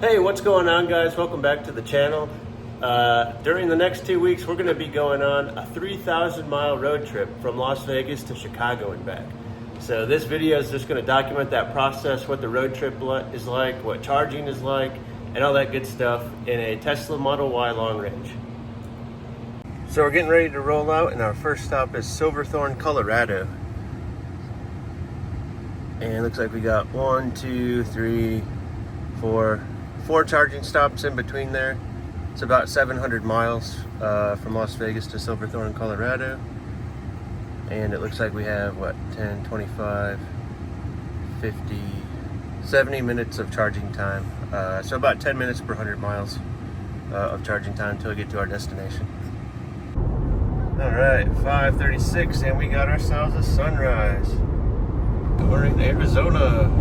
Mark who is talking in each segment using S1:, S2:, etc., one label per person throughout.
S1: Hey, what's going on, guys? Welcome back to the channel. During the next 2 weeks, we're going to be going on a 3,000 mile road trip from Las Vegas to Chicago and back. So this video is just going to document that process, what the road trip is like, what charging is like, and all that good stuff in a Tesla Model Y long range. So we're getting ready to roll out, and our first stop is Silverthorne, Colorado. And it looks like we got 4 charging stops in between there. It's about 700 miles from Las Vegas to Silverthorne, Colorado. And it looks like we have, 10, 25, 50, 70 minutes of charging time. So about 10 minutes per 100 miles of charging time until we get to our destination. All right, 5:36, and we got ourselves a sunrise. We're in Arizona.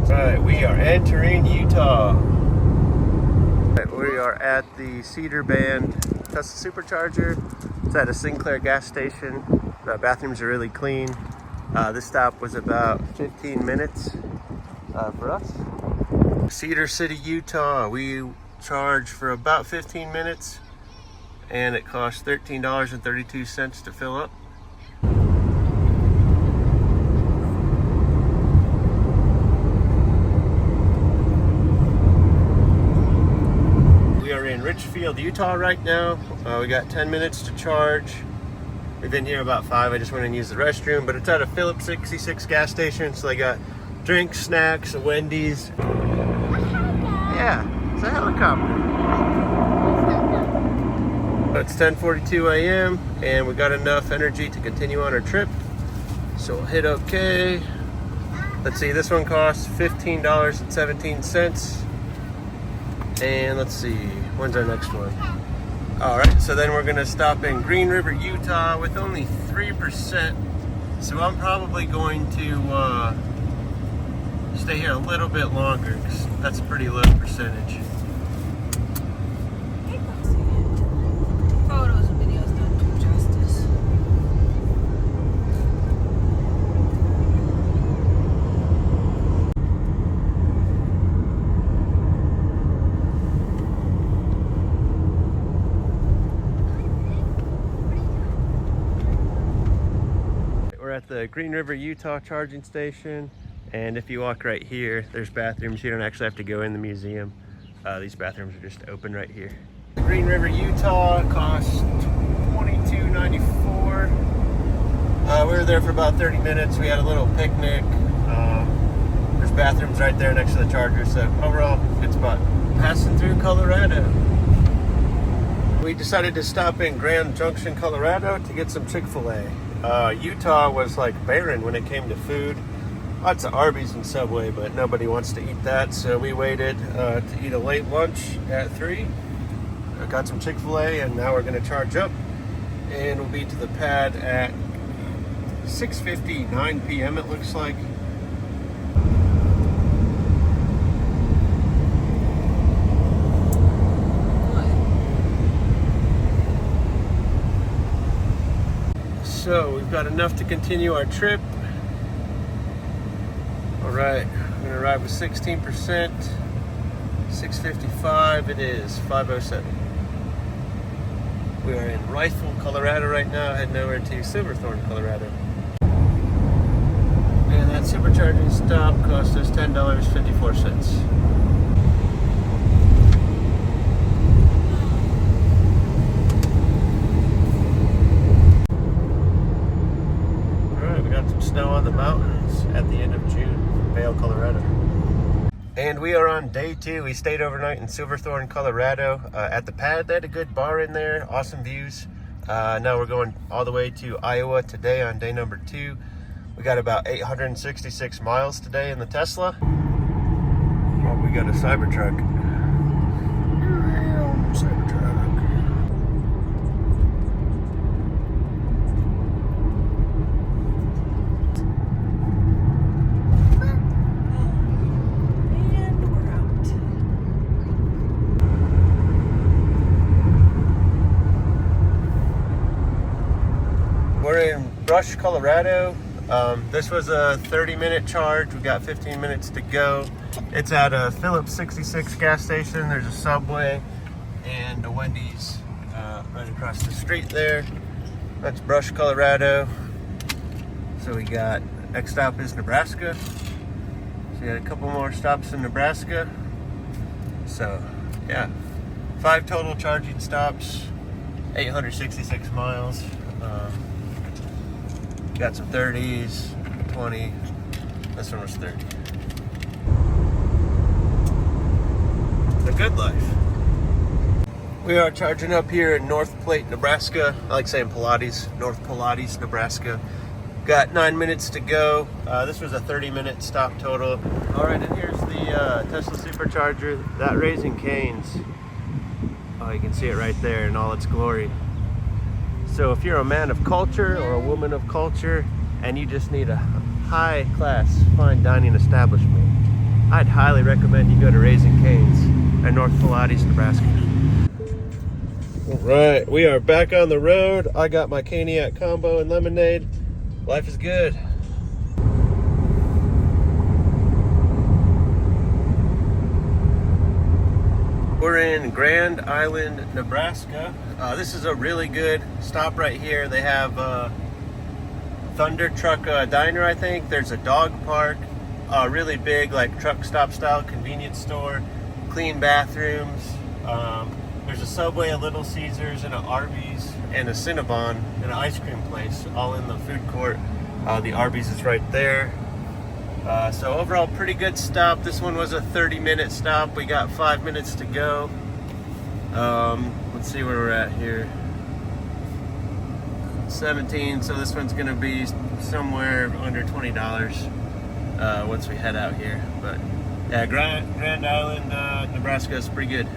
S1: Alright, we are entering Utah. We are at the Cedar Band Tesla Supercharger. It's at a Sinclair gas station. The bathrooms are really clean. This stop was about 15 minutes for us. Cedar City, Utah. We charge for about 15 minutes and it costs $13.32 to fill up. Richfield, Utah right now. We got 10 minutes to charge. We've been here about 5. I just went and used the restroom, but it's at a Phillips 66 gas station, so they got drinks, snacks, a Wendy's. Yeah, it's a helicopter. It's 10:42 a.m. and we got enough energy to continue on our trip. So we'll hit OK. Let's see, this one costs $15.17. And let's see, when's our next one? All right, so then we're gonna stop in Green River, Utah with only 3%. So I'm probably going to stay here a little bit longer because that's a pretty low percentage.
S2: Photos and videos don't do justice.
S1: We're at the Green River, Utah charging station, and if you walk right here, there's bathrooms. You don't actually have to go in the museum. These bathrooms are just open right here. The Green River, Utah costs $22.94. We were there for about 30 minutes. We had a little picnic. There's bathrooms right there next to the charger, so overall, good spot. Passing through Colorado. We decided to stop in Grand Junction, Colorado to get some Chick-fil-A. Utah was like barren when it came to food. Lots of Arby's and Subway, but nobody wants to eat that, so we waited to eat a late lunch at 3. Got some Chick-fil-A, and now we're going to charge up, and we'll be to the pad at 6:59 p.m. it looks like. So we've got enough to continue our trip. All right, I'm gonna arrive with 16%. 6:55, it is 5:07. We are in Rifle, Colorado right now, heading over to Silverthorne, Colorado. And that supercharging stop cost us $10.54. Snow on the mountains at the end of June, Vail, Colorado. And we are on day 2. We stayed overnight in Silverthorne, Colorado at the pad. They had a good bar in there, awesome views. Now we're going all the way to Iowa today on day number 2. We got about 866 miles today in the Tesla. Oh, we got a Cybertruck. Cybertruck. We're in Brush, Colorado. This was a 30-minute charge. We got 15 minutes to go. It's at a Phillips 66 gas station. There's a Subway and a Wendy's right across the street there. That's Brush, Colorado. So we got next stop is Nebraska. So we got a couple more stops in Nebraska. So yeah, 5 total charging stops, 866 miles. Got some 30s, 20. This one was 30. The good life. We are charging up here in North Platte, Nebraska. I like saying Pilates, North Pilates, Nebraska. Got 9 minutes to go. This was a 30-minute stop total. All right, and here's the Tesla Supercharger. That Raising Cane's, oh, you can see it right there in all its glory. So if you're a man of culture or a woman of culture and you just need a high-class fine dining establishment, I'd highly recommend you go to Raising Cane's in North Pilates, Nebraska. All right, we are back on the road. I got my Caniac combo and lemonade. Life is good. We're in Grand Island, Nebraska. This is a really good stop right here. They have Thunder Truck Diner, I think. There's a dog park, really big like truck stop style convenience store, clean bathrooms. There's a Subway, a Little Caesars, and an Arby's, and a Cinnabon, and an ice cream place, all in the food court. The Arby's is right there. So overall, pretty good stop. This one was a 30-minute stop. We got 5 minutes to go. Let's see where we're at here. 17, so this one's gonna be somewhere under $20 once we head out here. But yeah, Grand Island, Nebraska is pretty good.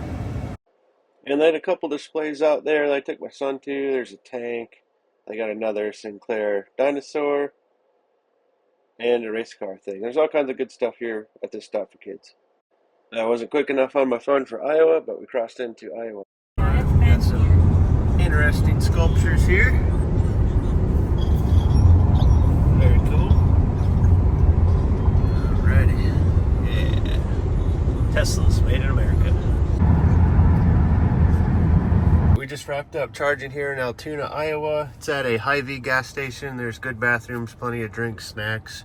S1: And then a couple displays out there that I took my son to. There's a tank. They got another Sinclair dinosaur and a race car thing. There's all kinds of good stuff here at this stop for kids. I wasn't quick enough on my phone for Iowa, but we crossed into Iowa. Got some interesting sculptures here. Very cool. Alrighty. Yeah. Tesla's made in America. We just wrapped up charging here in Altoona, Iowa. It's at a Hy-Vee gas station. There's good bathrooms, plenty of drinks, snacks,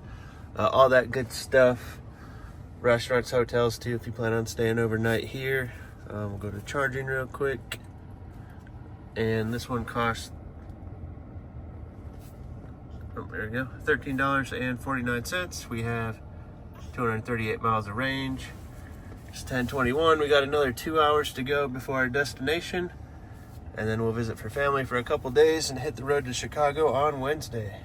S1: all that good stuff. Restaurants, hotels too, if you plan on staying overnight here. We'll go to charging real quick. And this one costs, oh, there we go, $13.49. We have 238 miles of range. It's 10:21. We got another 2 hours to go before our destination. And then we'll visit for family for a couple days and hit the road to Chicago on Wednesday.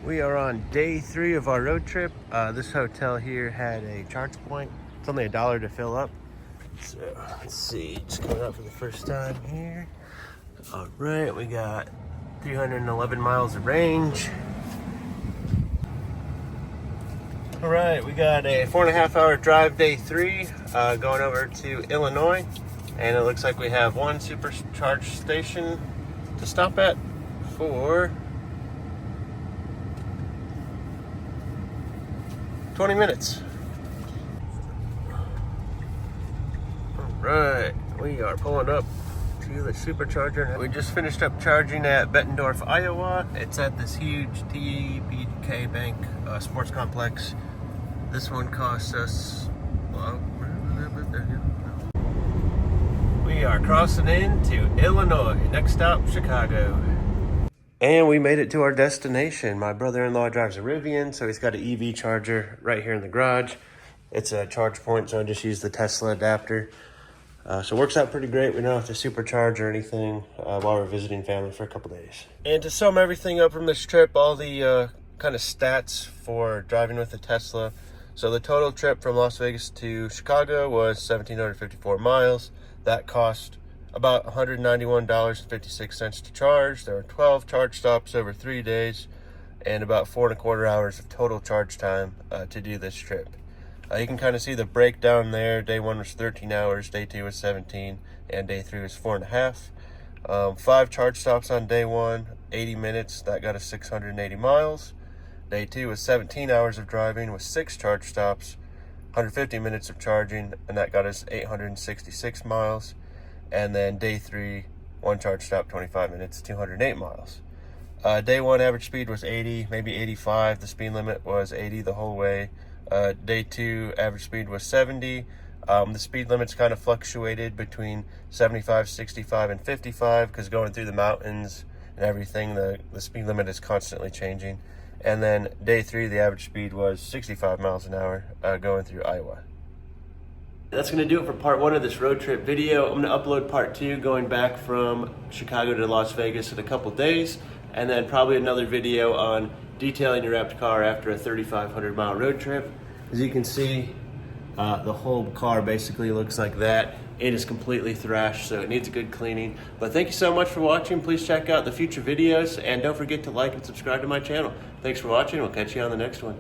S1: We are on day 3 of our road trip. This hotel here had a charge point. It's only $1 to fill up. So let's see, just coming out for the first time here. All right, we got 311 miles of range. All right, we got a 4.5-hour drive, day 3, going over to Illinois. And it looks like we have one supercharge station to stop at for 20 minutes. All right, we are pulling up to the supercharger. We just finished up charging at Bettendorf, Iowa. It's at this huge TPK Bank sports complex. This one costs us, well, we are crossing into Illinois. Next stop, Chicago. And we made it to our destination. My brother-in-law drives a Rivian, so he's got an EV charger right here in the garage. It's a charge point, so I just use the Tesla adapter. So it works out pretty great. We don't have to supercharge or anything while we're visiting family for a couple days. And to sum everything up from this trip, all the kind of stats for driving with the Tesla. So the total trip from Las Vegas to Chicago was 1,754 miles. That cost about $191.56 to charge. There were 12 charge stops over 3 days and about 4.25 hours of total charge time to do this trip. You can kind of see the breakdown there. Day 1 was 13 hours, day 2 was 17, and day 3 was 4.5. 5 charge stops on day 1, 80 minutes. That got us 680 miles. Day 2 was 17 hours of driving with 6 charge stops, 150 minutes of charging, and that got us 866 miles. And then day 3, 1 charge stop, 25 minutes, 208 miles. Day 1 average speed was 80, maybe 85. The speed limit was 80 the whole way. Day 2 average speed was 70. The speed limits kind of fluctuated between 75, 65, and 55 because going through the mountains and everything, the speed limit is constantly changing. And then day 3, the average speed was 65 miles an hour going through Iowa. That's going to do it for part 1 of this road trip video. I'm going to upload part 2 going back from Chicago to Las Vegas in a couple days, and then probably another video on detailing your wrapped car after a 3,500 mile road trip. As you can see, the whole car basically looks like that. It is completely thrashed, so it needs a good cleaning. But thank you so much for watching. Please check out the future videos, and don't forget to like and subscribe to my channel. Thanks for watching. We'll catch you on the next one.